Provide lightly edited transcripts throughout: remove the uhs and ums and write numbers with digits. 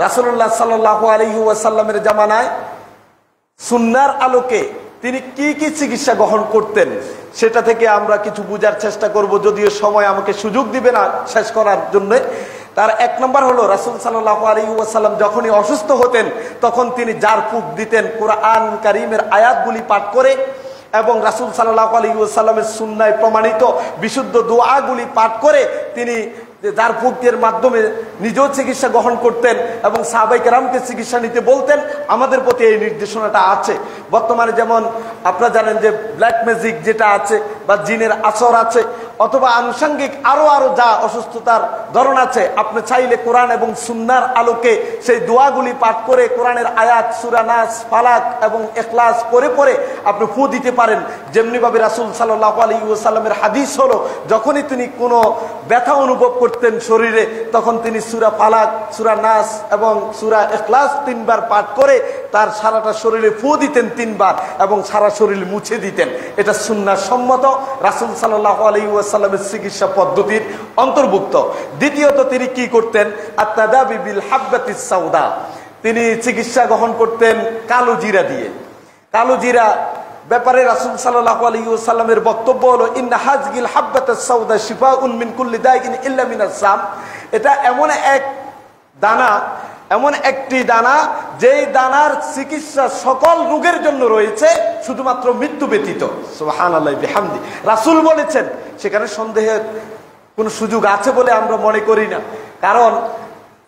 রাসূলুল্লাহ সাল্লাল্লাহু আলাইহি ওয়াসাল্লামের জামানায় সুন্নাহর আলোকে তিনি কি কি চিকিৎসা গ্রহণ করতেন সেটা থেকে আমরা কিছু বোঝার চেষ্টা করব, যদিও সময় আমাকে সুযোগ দিবে না শেষ করার জন্য। তার এক নম্বর হলো, রাসূল সাল্লাল্লাহু আলাইহি ওয়াসাল্লাম যখনই অসুস্থ হতেন তখন তিনি জারফুক দিতেন কোরআন কারীমের আয়াতগুলি পাঠ করে, এবং রাসূল সাল্লাল্লাহু আলাইহি ওয়াসাল্লামের সুন্নায় প্রমাণিত বিশুদ্ধ দোয়াগুলি পাঠ করে তিনি জারফুকের মাধ্যমে নিজেও চিকিৎসা গ্রহণ করতেন এবং সাহাবায়ে কেরামকে চিকিৎসা নিতে বলতেন। আমাদের প্রতি এই নির্দেশনাটা আছে। বর্তমানে যেমন আপনারা জানেন যে ব্ল্যাক ম্যাজিক যেটা আছে বা জিনের আসর আছে, অথবা আনুষঙ্গিক আরো যা অসুস্থতার ধরন আছে, আপনি চাইলে কোরআন এবং সুন্নাহর আলোকে সেই দোয়াগুলি পাঠ করে কোরআনের আয়াত সূরা নাস, ফালাক এবং ইখলাস পড়ে আপনি ফু দিতে পারেন। যেমনি ভাবে রাসূল সাল্লাল্লাহু আলাইহি ওয়াসাল্লামের হাদিস হলো, যখনই তিনি কোনো ব্যথা অনুভব করতেন শরীরে, তখন তিনি সূরা ফালাক, সূরা নাস এবং সূরা ইখলাস 3 বার পাঠ করে তার সারাটা শরীরে ফু দিতেন 3 বার এবং সারা শরীর মুছে দিতেন। এটা সুন্নাহ সম্মত, রাসূল সাল্লাল্লাহু আলাইহি ওয়াসাল্লামের চিকিৎসা পদ্ধতির অন্তর্ভুক্ত। দ্বিতীয়ত তিনি কি করতেন? আত-তাদাবি বিল হাব্বাতিস সাউদা, তিনি চিকিৎসা গ্রহণ করতেন কালো জিরা দিয়ে। কালো জিরা ব্যাপারে রাসূল সাল্লাল্লাহু আলাইহি ওয়াসাল্লামের বক্তব্য হলো, ইন্না হাযিল হাব্বাতাস সাউদা শিফাউন মিন কুল্লি দাইন ইল্লা মিনাস সাম। এটা এমন এক দানা, এমন একটি দানা, যেই দানার চিকিৎসা সকল রোগের জন্য রয়েছে, শুধুমাত্র মৃত্যু ব্যতীত। সুবহানাল্লাহি বিহামদি। রাসূল বলেছেন, সেখানে সন্দেহের কোনো সুযোগ আছে বলে আমরা মনে করি না। কারণ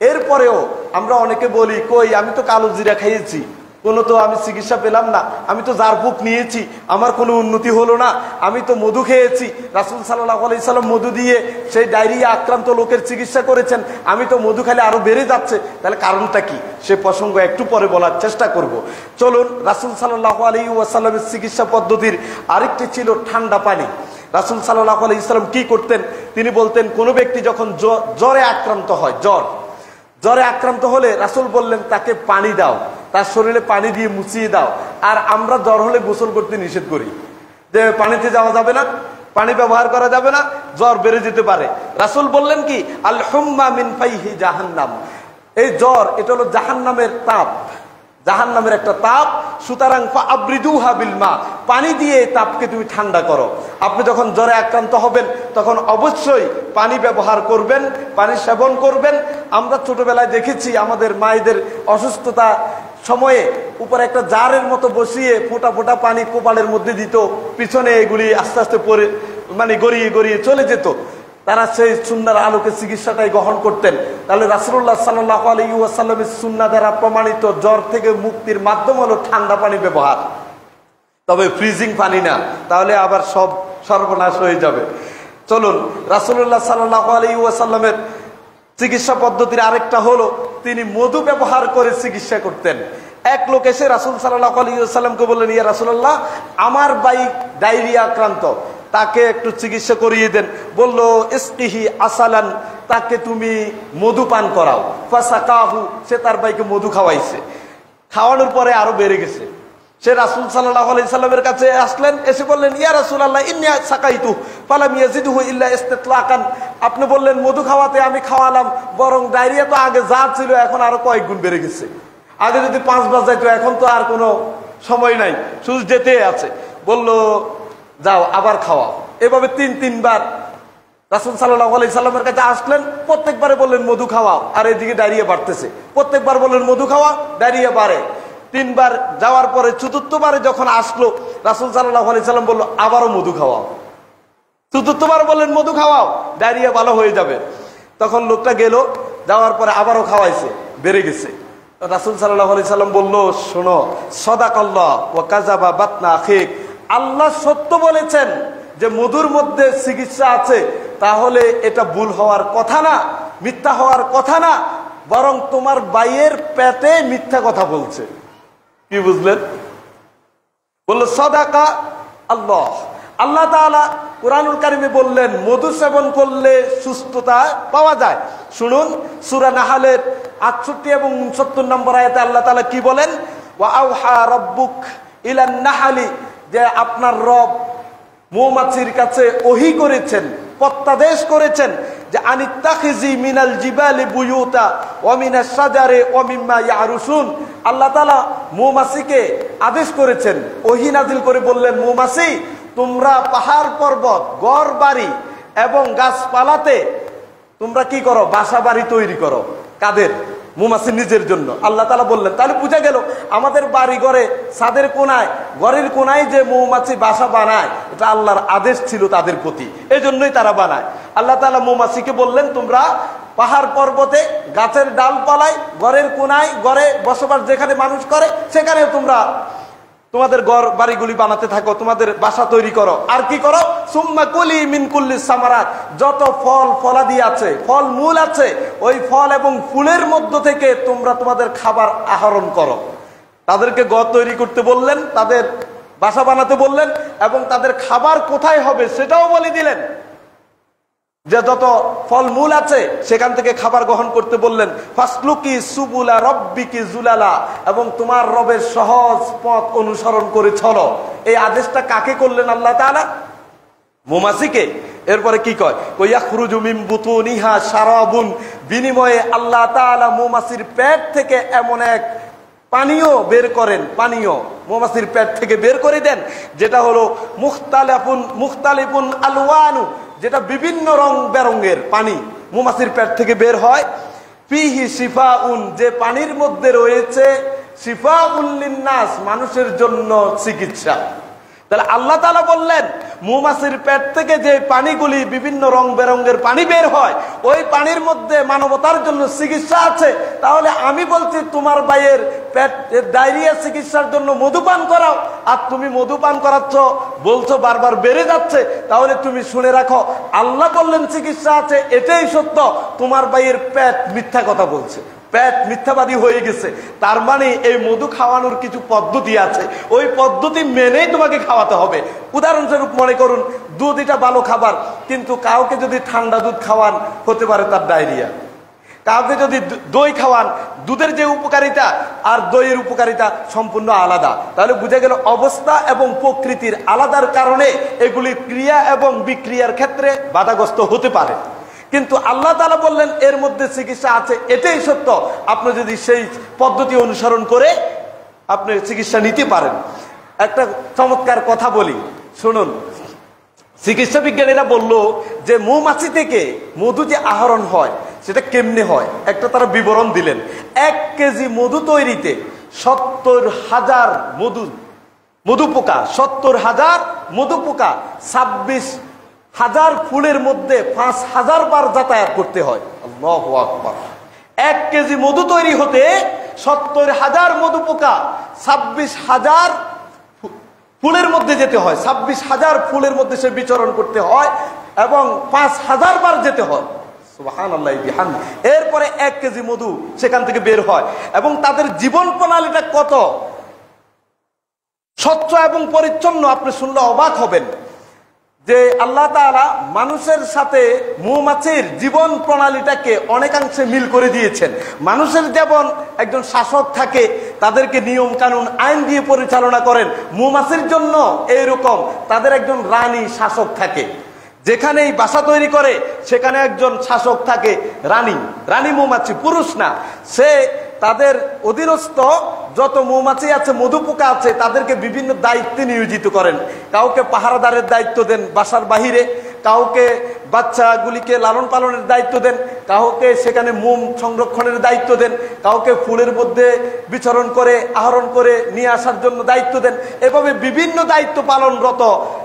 এরপরেও আমরা অনেকে বলি, কই আমি তো কালো জিরা খাইয়েছি, কোনো তো আমি চিকিৎসা পেলাম না, আমি তো জারফুক নিয়েছি, আমার কোনো উন্নতি হলো না, আমি তো মধু খেয়েছি, রাসূল সাল্লাল্লাহু আলাইহি সাল্লাম মধু দিয়ে সেই ডায়রিয়া আক্রান্ত লোকের চিকিৎসা করেছেন, আমি তো মধু খেলে আরো বেড়ে যাচ্ছে, তাহলে কারণটা কি? সে প্রসঙ্গ একটু পরে বলার চেষ্টা করব। চলুন, রাসূল সাল্লাল্লাহু আলাইহি ওয়াসাল্লামের চিকিৎসা পদ্ধতির আরেকটি ছিল ঠান্ডা পানি। রাসূল সাল্লাল্লাহু আলাইহি সাল্লাম কি করতেন? তিনি বলতেন, কোনো ব্যক্তি যখন জ্বরে আক্রান্ত হয়, জ্বরে আক্রান্ত হলে রাসূল বললেন তাকে পানি দাও, তার শরীরে পানি দিয়ে মুছিয়ে দাও। আর আমরা জ্বর হলে গোসল করতে নিষেধ করি, যে পানিতে যাওয়া যাবে না, পানি ব্যবহার করা যাবে না, জ্বর বেড়ে যেতে পারে। রাসূল বললেন কি, আল হুম্মা মিন ফাইহি জাহান্নাম, এই জ্বর এটা হলো জাহান্নামের তাপ, জাহান্নামের একটা তাপ। সুতরাং ফাআবরিদুহা বিল মা, পানি দিয়ে এই তাপকে তুমি ঠান্ডা করো। আপনি যখন জ্বরে আক্রান্ত হবেন তখন অবশ্যই পানি ব্যবহার করবেন, পানি সেবন করবেন। আমরা ছোটবেলায় দেখেছি আমাদের মায়েদের অসুস্থতা সময়ে উপরে একটা জারের মতো বসিয়ে ফোঁটা ফোঁটা পানি কপালের মধ্যে দিত, পিছনে এগুলি আস্তে আস্তে পরে গড়িয়ে গড়িয়ে চলে যেত। তারা সেই সুন্নাহর আলোকে চিকিৎসাটাই গ্রহণ করতেন। তাহলে রাসূলুল্লাহ সাল্লাল্লাহু আলাইহি ওয়াসাল্লামের সুন্নাহ দ্বারা প্রমাণিত জ্বর থেকে মুক্তির মাধ্যম হলো ঠান্ডা পানি ব্যবহার, তবে ফ্রিজিং পানি না, তাহলে আবার সব সর্বনাশ হয়ে যাবে। চলুন, রাসূলুল্লাহ সাল্লাল্লাহু আলাইহি ওয়াসাল্লামের চিকিৎসা পদ্ধতির আরেকটা হলো, তিনি মধু ব্যবহার করে চিকিৎসা করতেন। এক লোক এসে রাসূল সাল্লাল্লাহু আলাইহি ওয়াসাল্লামকে বললেন, ইয়া রাসূলুল্লাহ, আমার ভাই ডায়রিয়া আক্রান্ত, তাকে একটু চিকিৎসা করিয়ে দেন। বলল, ইসকিহি আসালান, তাকে তুমি মধু পান করাও। ফাসাকাহু, সে তার ভাইকে মধু খাওয়াইছে। খাওয়ানোর পরে আরো বেড়ে গেছে। সে রাসূল সাল্লাল্লাহু আলাইহি সাল্লামের কাছে আসলেন, এসে বললেন, ইয়া রাসূলুল্লাহ, ইন্নী সাকাইতু ফালাম ইয়াজিদহু ইল্লা ইসতিতলাকান, আপনি বললেন মধু খাওয়াতে, আমি খাওয়ালাম, বরং ডায়রিয়া তো আগে যা ছিল এখন আরো কয়েক গুণ বেড়ে গেছে। আগে যদি 5 বার যাইতো, এখন তো আর কোনো সময় নাই, শুধু যেতে আছে। বলল, যাও আবার খাওয়াও। এভাবে 3 বার রাসূল সাল্লাল্লাহু আলাইহি সাল্লামের কাছে আসলেন, প্রত্যেকবারে বললেন মধু খাওয়াও, আর এদিকে ডায়রিয়া বাড়তেছে। প্রত্যেকবার বললেন মধু খাওয়া, ডায়রিয়া বাড়ে। 3 বার যাওয়ার পরে 4র্থবারে যখন আসলো, রাসূল সাল্লাল্লাহু আলাইহি সাল্লাম বলল, আবারও মধু খাওয়াও। 4র্থবার বললেন মধু খাওয়াও, ডায়রিয়া ভালো হয়ে যাবে। তখন লোকটা গেল, যাওয়ার পরে আবারও খাওয়াইছে, বেড়ে গেছে। রাসূল সাল্লাল্লাহু আলাইহি সাল্লাম বলল, শোনো, সাদাকাল্লাহ ওয়া কাযাবা বাতনা আখিক, আল্লাহ সত্য বলেছেন যে মধুর মধ্যে চিকিৎসা আছে, তাহলে এটা ভুল হওয়ার কথা না, মিথ্যা হওয়ার কথা না, বরং তোমার ভাইয়ের পেটে মিথ্যা কথা বলছে। কি বুঝলেন? বলল, সাদাকা আল্লাহ, আল্লাহ তাআলা কুরআনুল কারীমে বললেন মধু সেবন করলে সুস্থতা পাওয়া যায়। শুনুন, সূরা নাহলের 68 এবং 69 নম্বর আয়াতে আল্লাহ তাআলা কি বলেন, ওয়া আওহা রাব্বুক ইলান নাহলি, যে আপনার রব মৌমাছির কাছে ওহী করেছেন, প্রত্যাদেশ করেছেন যে আনিত্তাখিজি মিনাল জিবালি বুয়ুতা ওয়া মিনাশ শাজারি ওয়া মিম্মা ইয়ারুশুন। আল্লাহ তাআলা মৌমাছিকে আদেশ করেছেন, ওহী নাজিল করে বললেন, মৌমাছি তোমরা পাহাড় পর্বত, ঘর বাড়ি এবং গাছপালাতে তোমরা কি করো? বাসা বাড়ি তৈরি করো। কাদের? মৌমাছি নিজের জন্য। আল্লাহ তাআলা বললেন, তাহলে বুঝা গেল আমাদের বাড়ি ঘরে ছাদের কোনায়, ঘরের কোনায় যে মৌমাছি বাসা বানায়, এটা আল্লাহর আদেশ ছিল তাদের প্রতি, এই জন্যই তারা বানায়। আল্লাহ তাআলা মৌমাছিকে বললেন, তোমরা পাহাড় পর্বতে, গাছের ডালপালায়, ঘরের কোনায়, ঘরে বসবাস যেখানে মানুষ করে সেখানে তোমরা তোমাদের ঘর বাড়িগুলি বানাতে থাকো, তোমাদের বাসা তৈরি করো। আর কি করো? সুম্মা কুলি মিন কুল্লিস সামারাত, যত ফল ফলাদি আছে, ফল মূল আছে, ওই ফল এবং ফুলের মধ্য থেকে তোমরা তোমাদের খাবার আহরণ করো। তাদেরকে ঘর তৈরি করতে বললেন, তাদের বাসা বানাতে বললেন, এবং তাদের খাবার কোথায় হবে সেটাও বলে দিলেন, যে যত ফল মূল আছে সেখান থেকে খাবার গ্রহণ করতে বললেন। ফাসলুকি সুবুলা রব্বিকি জুলালা, এবং তোমার রবের সহজ পথ অনুসরণ করে চলো। এই আদেশটা কাকে করলেন? আল্লাহ তাআলা মৌমাছিকে। এরপরে কি কয়? ইয়াখরুজু মিন বুতুনিহা শারাবুন, বিনিময়ে আল্লাহ তাআলা মৌমাছির পেট থেকে এমন এক পানীয় বের করেন, পানীয় মৌমাছির পেট থেকে বের করে দেন, যেটা হলো মুখতালিফুন আলওয়ানু, যেটা বিভিন্ন রং বেরঙের পানি মৌমাছির পেট থেকে বের হয়। ফিহি শিফাউন, যে পানির মধ্যে রয়েছে শিফাউন লিন্নাস, মানুষের জন্য চিকিৎসা। তাহলে আল্লাহ তাআলা বললেন, মৌমাছির পেট থেকে যে পানিগুলি বিভিন্ন রং বেরঙের পানি বের হয়, ওই পানির মধ্যে মানবতার জন্য চিকিৎসা আছে। তাহলে আমি বলছি তোমার ভাইয়ের পেট ডায়রিয়া চিকিৎসার জন্য মধুপান করাও, আর তুমি মধুপান করাচ্ছ, বলছো বারবার বেড়ে যাচ্ছে। তাহলে তুমি শুনে রাখো, আল্লাহ বললেন চিকিৎসা আছে, এটাই সত্য। তোমার ভাইয়ের পেট মিথ্যা কথা বলছে, পেট মিথ্যাবাদী হয়ে গেছে। তার মানে এই মধু খাওয়ানোর কিছু পদ্ধতি আছে, ওই পদ্ধতি মেনেই তোমাকে খাওয়াতে হবে। উদাহরণস্বরূপ মনে করুন, দুধ এটা ভালো খাবার, কিন্তু কাউকে যদি ঠান্ডা দুধ খাওয়ান, হতে পারে তার ডায়রিয়া। কাউকে যদি দই খাওয়ান, দুধের যে উপকারিতা আর দইয়ের উপকারিতা সম্পূর্ণ আলাদা। তাহলে বুঝা গেল অবস্থা এবং প্রকৃতির আলাদার কারণে এগুলি ক্রিয়া এবং বিক্রিয়ার ক্ষেত্রে বাধাগ্রস্ত হতে পারে। কিন্তু আল্লাহ তাআলা বললেন এর মধ্যে চিকিৎসা আছে, এটাই সত্য। আপনি যদি সেই পদ্ধতি অনুসরণ করে আপনি চিকিৎসা নিতে পারেন। একটা চমৎকার কথা বলি, শুনুন। চিকিৎসা বিজ্ঞানীরা বলল যে মৌমাছি থেকে মধু যে আহরণ হয় সেটা কেমনে হয়, একটা তারা বিবরণ দিলেন। 1 কেজি মধু তৈরিতে 70,000 মধু পোকা, 70,000 মধু পোকা 26,000 ফুলের মধ্যে 5,000 বার যাতায়াত করতে হয়। আল্লাহু আকবার। 1 কেজি মধু তৈরি হতে 70,000 মধু পোকা 26,000 ফুলের মধ্যে যেতে হয়, 26,000 ফুলের মধ্যে সে বিচরণ করতে হয়, এবং 5,000 বার যেতে হয়। সুবহানাল্লাহ বিহামদি। এরপরে 1 কেজি মধু সেখান থেকে বের হয়, এবং তাদের জীবন প্রণালীটা কত স্বচ্ছ এবং পরিচ্ছন্ন আপনি শুনলে অবাক হবেন। যে আল্লাহ তাআলা মানুষের সাথে মৌমাছির জীবন প্রণালীটাকে অনেকাংশে মিল করে দিয়েছেন। মানুষের যেমন একজন শাসক থাকে, তাদেরকে নিয়ম কানুন আইন দিয়ে পরিচালনা করেন, মৌমাছির জন্য এইরকম তাদের একজন রানী শাসক থাকে। যেখানেই বাসা তৈরি করে সেখানে একজন শাসক থাকে, রানী মৌমাছি, পুরুষ না। সে তাদের অধীনস্থ যত মৌমাছি আছে, মধু পোকা আছে, তাদেরকে বিভিন্ন দায়িত্বে নিয়োজিত করেন। কাউকে পাহারাদারের দায়িত্ব দেন বাসার বাহিরে, কাউকে বাচ্চাগুলিকে লালন পালনের দায়িত্ব দেন, কাউকে সেখানে মোম সংরক্ষণের দায়িত্ব দেন, কাউকে ফুলের মধ্যে বিচরণ করে আহরণ করে নিয়ে আসার জন্য দায়িত্ব দেন। এভাবে বিভিন্ন দায়িত্ব পালনরত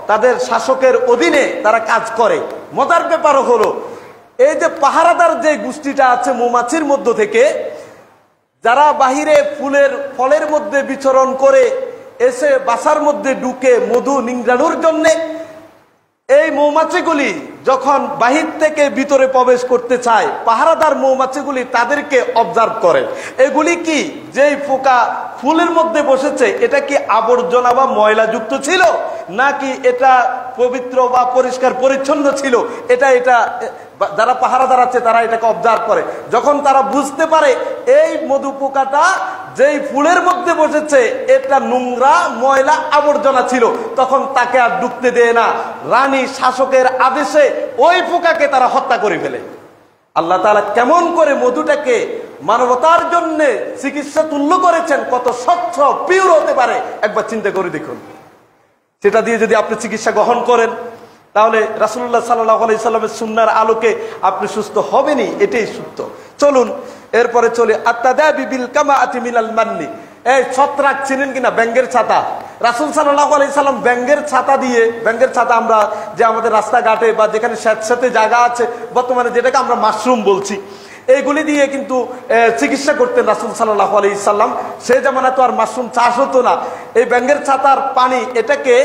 তাদের শাসকের অধীনে তারা কাজ করে। মজার ব্যাপারও হলো, এই যে পাহারাদার যে গোষ্ঠীটা আছে মৌমাছির মধ্য থেকে, যারা বাহিরে ফলের মধ্যে বিচরণ করে এসে বাসার মধ্যে ঢুকে মধু নিংড়ানোর জন্য, এই মৌমাছিগুলি যখন বাহির থেকে ভিতরে প্রবেশ করতে চায়, পাহারাদার মৌমাছিগুলি তাদেরকে অবজার্ভ করে। এগুলি কি, যেই পোকা ফুলের মধ্যে বসেছে, এটা কি আবর্জনা বা ময়লা যুক্ত ছিল, নাকি এটা পবিত্র বা পরিষ্কার পরিচ্ছন্ন ছিল, এটা যারা পাহারাদার আছে তারা এটাকে অবজার্ভ করে। যখন তারা বুঝতে পারে এই মধু পোকাটা যেই ফুলের মধ্যে বসেছে এটা নোংরা ময়লা আবর্জনা ছিল, তখন তাকে আর ঢুকতে দেয় না। রানী শাসকের আদেশে ওই পোকাকে তারা হত্যা করে ফেলে। আল্লাহ তাআলা কেমন করে মধুটাকে মানবতার জন্য চিকিৎসা তুল্য করেছেন, কত স্বচ্ছ পিওর হতে পারে একবার চিন্তা করে দেখুন। সেটা দিয়ে যদি আপনি চিকিৎসা গ্রহণ করেন, তাহলে রাসূলুল্লাহ সাল্লাল্লাহু আলাইহি সাল্লামের সুন্নাহর আলোকে আপনি সুস্থ হবেনই, এটাই সত্য। চলুন এরপরে চলে আত-তাদাবি বিল কামাআতি মিনাল মান্নি। এই ছত্রাক চিনেন কিনা? ব্যাঙের ছাতা। রাসূল সাল্লাল্লাহু আলাইহি সাল্লাম ব্যাঙের ছাতা দিয়ে, ব্যাঙের ছাতা আমরা যে আমাদের রাস্তাঘাটে বা যেখানে স্যাঁতস্যাঁতে জায়গা আছে, বর্তমানে যেটাকে আমরা মাশরুম বলছি, এইগুলি দিয়ে কিন্তু চিকিৎসা করতেন রাসূল সাল্লাল্লাহু আলাইহি সাল্লাম। সেই জামানা তো আর মাশরুম চাষ হতো না। এই ব্যাঙের ছাতার পানি এটাকে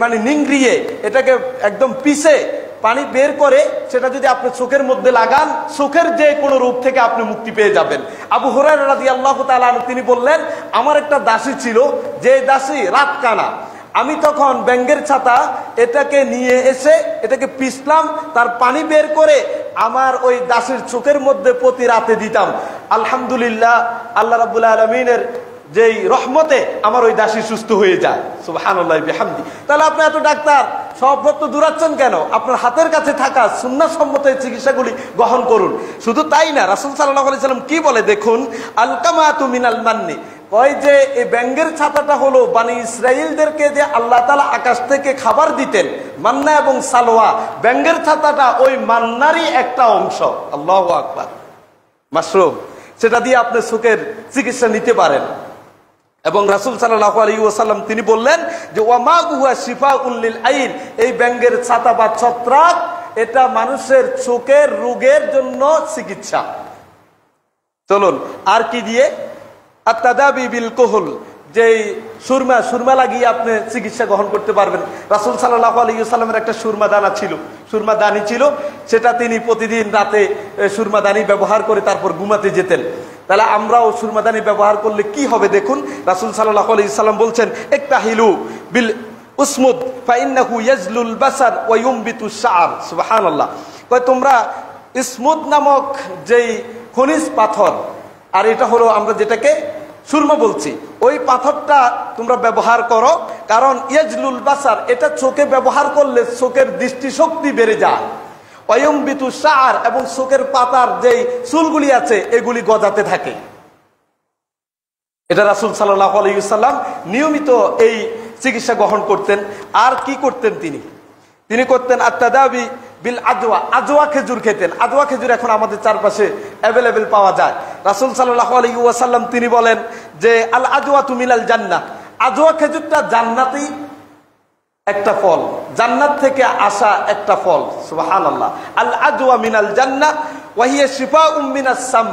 মানে নিংড়িয়ে এটাকে একদম পিষে পানি বের করে সেটা যদি আপনি চোখের মধ্যে লাগান, চোখের যে কোনো রোগ থেকে আপনি মুক্তি পেয়ে যাবেন। আবু হুরায়রা রাদিয়াল্লাহু তাআলা আনহু তিনি বললেন, আমার একটা দাসী ছিল, যে দাসী রাত কানা। আমি তখন ব্যাঙের ছাতা এটাকে নিয়ে এসে এটাকে পিষলাম, তার পানি বের করে আমার ওই দাসীর চোখের মধ্যে প্রতি রাতে দিতাম। আলহামদুলিল্লাহ, আল্লাহ রাব্বুল আলামিনের যেই রহমতে আমার ওই দাসী সুস্থ হয়ে যায়। সুবহানাল্লাহি বিহামদি। তাহলে আপনি এত ডাক্তার সব তো দূরাচ্ছেন কেন? আপনার হাতের কাছে থাকা সুন্নাহসম্মত এই চিকিৎসাগুলি গ্রহণ করুন। শুধু তাই না, রাসূল সাল্লাল্লাহু আলাইহি সাল্লাম কি বলে দেখুন, আল কামাতু মিনাল মান্নি। ওই যে এই ব্যাঙের ছাতাটা হলো বানি ইসরাইলদেরকে যে আল্লাহ তাআলা আকাশ থেকে খাবার দিতেন, মান্না এবং সালোয়া, ব্যাঙের ছাতাটা ওই মান্নারই একটা অংশ। আল্লাহু আকবার। মাশরুম, সেটা দিয়ে আপনি চোখের চিকিৎসা নিতে পারেন। এবং রাসূল সাল্লাল্লাহু আলাইহি ওয়াসাল্লাম তিনি বললেন যে ওয়ামা হুয়া শিফাউল লিল আইন, এই ব্যাঙের ছাতা বা ছত্রাক এটা মানুষের চোখের রোগের জন্য চিকিৎসা। চলুন আর কি দিয়ে? আত-তাদাবি বিল কুহুল, যেই সুরমা লাগিয়ে আপনি চিকিৎসা গ্রহণ করতে পারবেন। রাসূল সাল্লাল্লাহু আলাইহি ওয়াসাল্লামের একটা সুরমা দানি ছিল, সেটা তিনি প্রতিদিন রাতে সুরমাদানি ব্যবহার করে তারপর ঘুমাতে যেতেন। তাহলে আমরাও সুরমাদানি ব্যবহার করলে কি হবে দেখুন। রাসূল সাল্লাল্লাহু আলাইহি সাল্লাম বলছেন, ইকতাহিলু বিল উসমুদ ফাইন্নাহু ইয়াজলুল বাসার ওয়া ইউমবিতুশ শা'r। সুবহানাল্লাহ। কয় তোমরা ইসমুদ নামক যেই খনিজ পাথর, আর এটা হলো আমরা যেটাকে সুরমা বলছি, ওই পাথরটা তোমরা ব্যবহার করো, কারণ ইয়াজলুল বাসার, এটা চোখে ব্যবহার করলে চোখের দৃষ্টিশক্তি বেড়ে যায়। ওয়ায়ুমবিতুশ শা'r, এবং চোখের পাতার যেই চুলগুলি আছে এগুলি গজাতে থাকে। এটা রাসূল সাল্লাল্লাহু আলাইহি ওয়াসাল্লাম নিয়মিত এই চিকিৎসা গ্রহণ করতেন। আর কি করতেন তিনি করতেন আত-তাদাবি বিল আজওয়া, আজওয়া খেজুর খেতেন। আজওয়া খেজুর এখন আমাদের চারপাশে অ্যাভেলেবেল পাওয়া যায়। রাসূল সাল্লাল্লাহু আলাইহি ওয়াসাল্লাম তিনি বলেন যে আল আজওয়াতু মিনাল জান্নাহ, আজওয়া খেজুরটা জান্নাতি একটা ফল, জান্নাত থেকে আসা একটা ফল। সুবহানাল্লাহ। আল আজওয়া মিনাল জান্নাহ ওয়া হিয়া শিফাউম মিনাস সাম।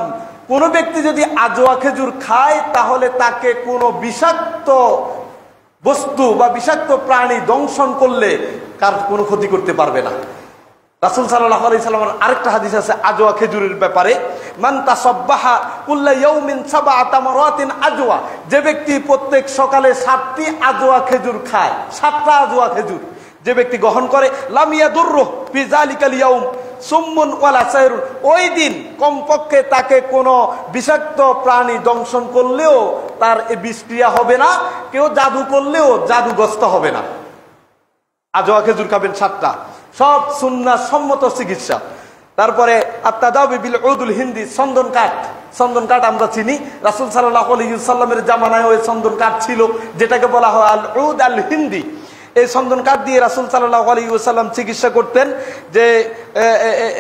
কোন ব্যক্তি যদি আজওয়া খেজুর খায় তাহলে তাকে কোনো বিষাক্ত বস্তু বা বিষাক্ত প্রাণী দংশন করলে কার কোনো ক্ষতি করতে পারবে না। রাসূল সাল্লাল্লাহু আলাইহি সাল্লামের আরেকটা হাদিস আছে আজওয়া খেজুরের ব্যাপারে, মান তাসাব্বাহা কুল্লা ইয়াউমিন সাবআ তামারাতিন আজওয়া, যে ব্যক্তি প্রত্যেক সকালে 7টি আজওয়া খেজুর খায়, 7টা আজওয়া খেজুর যে ব্যক্তি গ্রহণ করে, লাম ইয়াদুররু ফি যালিকাল ইয়াউম সুম্মুন ওয়ালা সাইরুন, ওই দিন কমপক্ষে তাকে কোনো বিষাক্ত প্রাণী দংশন করলেও তার এই বিষক্রিয়া হবে না, কেউ জাদু করলেও জাদুগ্রস্ত হবে না। আজওয়া খেজুর খাবেন 7টা, সব সুন্নাহ সম্মত চিকিৎসা। তারপরে আত-তাদাবি বিল উদুল হিন্দি, চন্দন কাঠ আমরা চিনি। রাসূল সাল্লাল্লাহু আলাইহি ওয়াসাল্লামের জামানায় ওই চন্দন কাঠ ছিল, যেটাকে বলা হয় আল উদ আল হিন্দি। এই চন্দন কাঠ দিয়ে রাসূল সাল্লাল্লাহু আলাইহি ওয়াসাল্লাম চিকিৎসা করতেন। যে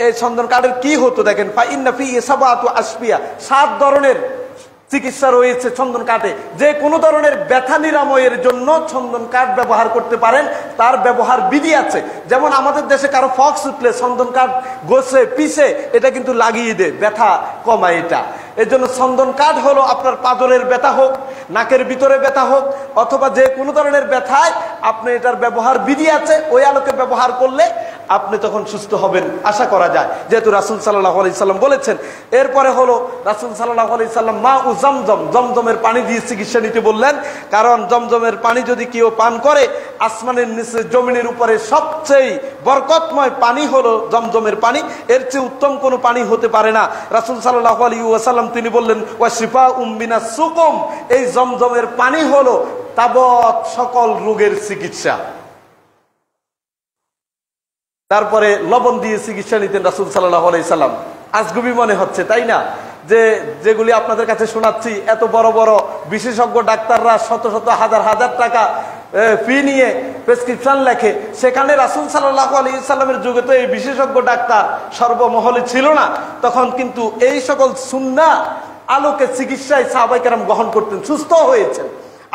এই চন্দন কাঠের কি হতো দেখেন, ফা ইন্না ফি সাবাতু আসফিয়া, 7 ধরনের চিকিৎসা রয়েছে চন্দন কাঠে। যে কোনো ধরনের ব্যথা নিরাময়ের জন্য চন্দন কাঠ ব্যবহার করতে পারেন, তার ব্যবহার বিধি আছে। যেমন আমাদের দেশে কারো ফক্স উঠলে চন্দন কাঠ ঘষে পিষে এটা কিন্তু লাগিয়ে দেয়, ব্যথা কমায় এটা। এর জন্য চন্দন কাঠ হলো আপনার পাজরের ব্যথা হোক, নাকের ভিতরে ব্যথা হোক, অথবা যে কোনো ধরনের ব্যথায় আপনি এটার ব্যবহার বিধি আছে, ওই আলোকে ব্যবহার করলে আপনি তখন সুস্থ হবেন আশা করা যায়, যেহেতু রাসূল সাল্লাল্লাহু আলাইহি সাল্লাম বলেছেন। এরপরে হলো রাসূল সাল্লাল্লাহু আলাইহি সাল্লাম মা উ জমজম, জমজমের পানি দিয়ে চিকিৎসা নিতে বললেন। কারণ জমজমের পানি যদি কেউ পান করে, আসমানের নিচে জমিনের উপরে সবচেয়ে বরকতময় পানি হলো জমজমের পানি, এর চেয়ে উত্তম কোনো পানি হতে পারে না। রাসূল সাল্লাল্লাহু আলাইহি ওয়াসাল্লাম তিনি বললেন ওয়া শিফাউম মিনাস সুকুম, এই জমজমের পানি হলো তাবৎ সকল রোগের চিকিৎসা। তারপরে লবণ দিয়ে চিকিৎসা নিতেন রাসূল সাল্লাল্লাহু আলাইহি সাল্লাম। আজগুবি মনে হচ্ছে, তাই না, যে যেগুলি আপনাদের কাছে শোনাচ্ছি, এত বড় বড় বিশেষজ্ঞ ডাক্তাররা শত শত হাজার হাজার টাকা ফি নিয়ে প্রেসক্রিপশন লেখে, সেখানে রাসূল সাল্লাল্লাহু আলাইহি সাল্লামের যুগে তো এই বিশেষজ্ঞ ডাক্তার সর্বমহলে ছিল না। তখন কিন্তু এই সকল সুন্নাহ আলোকে চিকিৎসায় সাহাবায়ে কেরাম গ্রহণ করতেন, সুস্থ হয়েছেন।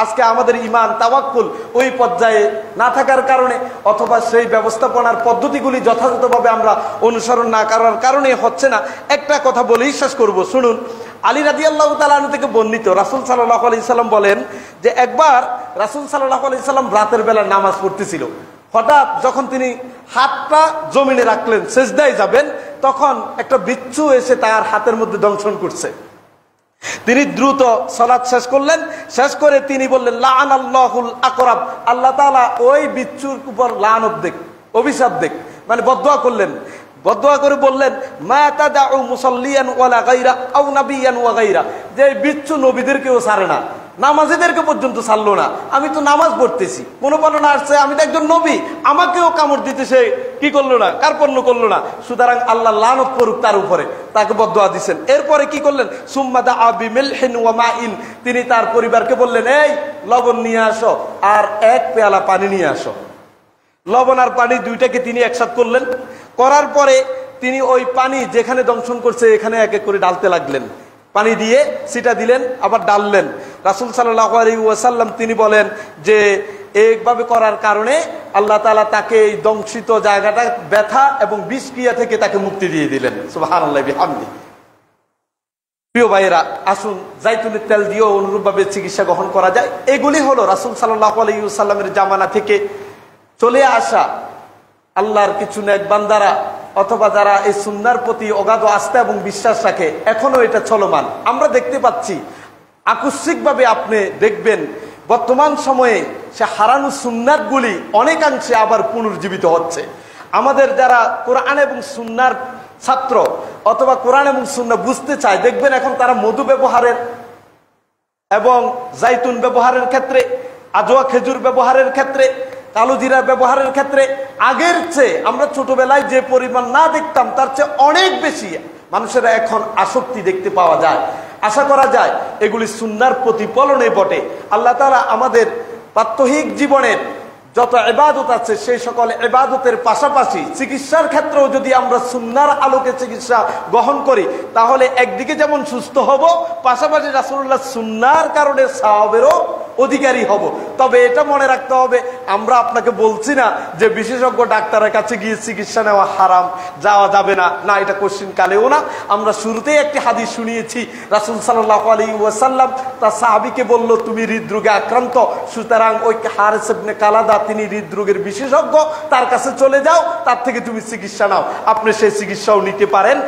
আজকে আমাদের ঈমান তাওয়াক্কুল ওই পর্যায়ে না থাকার কারণে, অথবা সেই ব্যবস্থাপনার পদ্ধতিগুলি যথাযথভাবে আমরা অনুসরণ না করার কারণে হচ্ছে না। একটা কথা বলেই শেষ করব, শুনুন। আলী রাদিয়াল্লাহু তাআলা আনহু থেকে বর্ণিত, রাসূল সাল্লাল্লাহু আলাইহি সাল্লাম বলেন যে একবার রাসূল সাল্লাল্লাহু আলাইহি সাল্লাম রাতের বেলা নামাজ পড়তেছিল। হঠাৎ যখন তিনি হাতটা জমিনে রাখলেন, সিজদায় যাবেন, তখন একটা বিচ্ছু এসে তার হাতের মধ্যে দংশন করছে। তিনি দ্রুত সালাত শেষ করলেন, শেষ করে তিনি বললেন লাআনাল্লাহুল আকরাব, আল্লাহ তাআলা ওই বিচ্ছুর উপর লানত দেখ, অভিশাপ দেখ, মানে বদদুয়া করলেন। বদদুয়া করে বললেন মা তাদাউ মুসাল্লিয়ান ওয়ালা গায়রা আও নাবিয়ান ওয়া গায়রা, যে বিচ্ছু নবীদেরকেও ছাড়ে না, নামাজীদেরকে পর্যন্ত ছাড়লো না। আমি তো নামাজ পড়তেছি, কোনো বর্ণনা আসছে আমি তো একজন নবী, আমাকেও কামড় দিতে সে কি করলো না, কার্পণ্য করলো না। সুতরাং আল্লাহ লানত করুক তার উপরে, তাকে বদদুয়া দিচ্ছেন। এরপরে কি করলেন, সুম্মা দাআ বিমিলহিন ওয়া মাইন, তিনি তার পরিবারকে বললেন এই লবণ নিয়ে আসো আর এক পেয়ালা পানি নিয়ে আসো। লবণ আর পানি দুইটাকে তিনি একসাথে করলেন। করার পরে তিনি ওই পানি যেখানে দংশন করছে এখানে এক এক করে ডালতে লাগলেন, পানি দিয়ে সিটা দিলেন, আবার ডাললেন। রাসূল সাল্লাল্লাহু আলাইহি ওয়াসাল্লাম তিনি বলেন যে এইভাবে করার কারণে আল্লাহ তাআলা তাকে এই দংশিত জায়গাটা ব্যথা এবং বিষক্রিয়া থেকে তাকে মুক্তি দিয়ে দিলেন। সুবহানাল্লাহি বিহামদি। প্রিয় ভাইয়েরা, আসুন জাইতুনের তেল দিয়েও অনুরূপভাবে চিকিৎসা গ্রহণ করা যায়। এগুলি হলো রাসূল সাল্লাল্লাহু আলাইহি ওয়াসাল্লামের জামানা থেকে চলে আসা আল্লাহর কিছু নেক বান্দারা, অথবা যারা এই সুন্নাহর প্রতি অগাধ আস্থা এবং বিশ্বাস রাখে, এখনো এটা চলমান। আমরা দেখতে পাচ্ছি আকস্মিকভাবে আপনি দেখবেন বর্তমান সময়ে সে হারানো সুন্নাতগুলি অনেকাংশে আবার পুনর্জীবিত হচ্ছে। আমাদের যারা কোরআন এবং সুন্নাহর ছাত্র, অথবা কোরআন এবং সুন্নাহ বুঝতে চায়, দেখবেন এখন তারা মধু ব্যবহারের এবং জাইতুন ব্যবহারের ক্ষেত্রে, আজওয়া খেজুর ব্যবহারের ক্ষেত্রে, কালো জিরা ব্যবহারের ক্ষেত্রে আগের চেয়ে আমরা ছোটবেলায় যে পরিমাণ না দেখতাম তার চেয়ে অনেক বেশি মানুষেরা এখন আসক্তি দেখতে পাওয়া যায়। আশা করা যায় এগুলি সুন্নাহর প্রতিফলনে বটে। আল্লাহ তাআলা আমাদের প্রাত্যহিক জীবনের যত ইবাদত আছে সেই সকল ইবাদতের পাশাপাশি চিকিৎসার ক্ষেত্রেও যদি আমরা সুন্নাহর আলোকে চিকিৎসা গ্রহণ করি, তাহলে একদিকে যেমন সুস্থ হব, পাশাপাশি রাসূলুল্লাহ সুন্নাহর কারণে সওয়াবেরও অধিকারী হব। তবে এটা মনে রাখতে হবে, আমরা আপনাকে বলছি না যে বিশেষজ্ঞ ডাক্তারের কাছে গিয়ে চিকিৎসা নেওয়া হারাম, যাওয়া যাবে না, না, এটা কোশ্চিন কালেও না। আমরা শুরুতেই একটি হাদিস শুনিয়েছি, রাসূল সাল্লাল্লাহু আলাইহি ওয়াসাল্লাম তার সাহাবীকে বলল তুমি হৃদরোগে আক্রান্ত, সুতরাং ওই হারিস ইবনে কালাদা তিনি হৃদরোগের বিশেষজ্ঞ, তার কাছে চলে যাও, তার থেকে তুমি চিকিৎসা নাও। আপনি সেই চিকিৎসাও নিতে পারেন।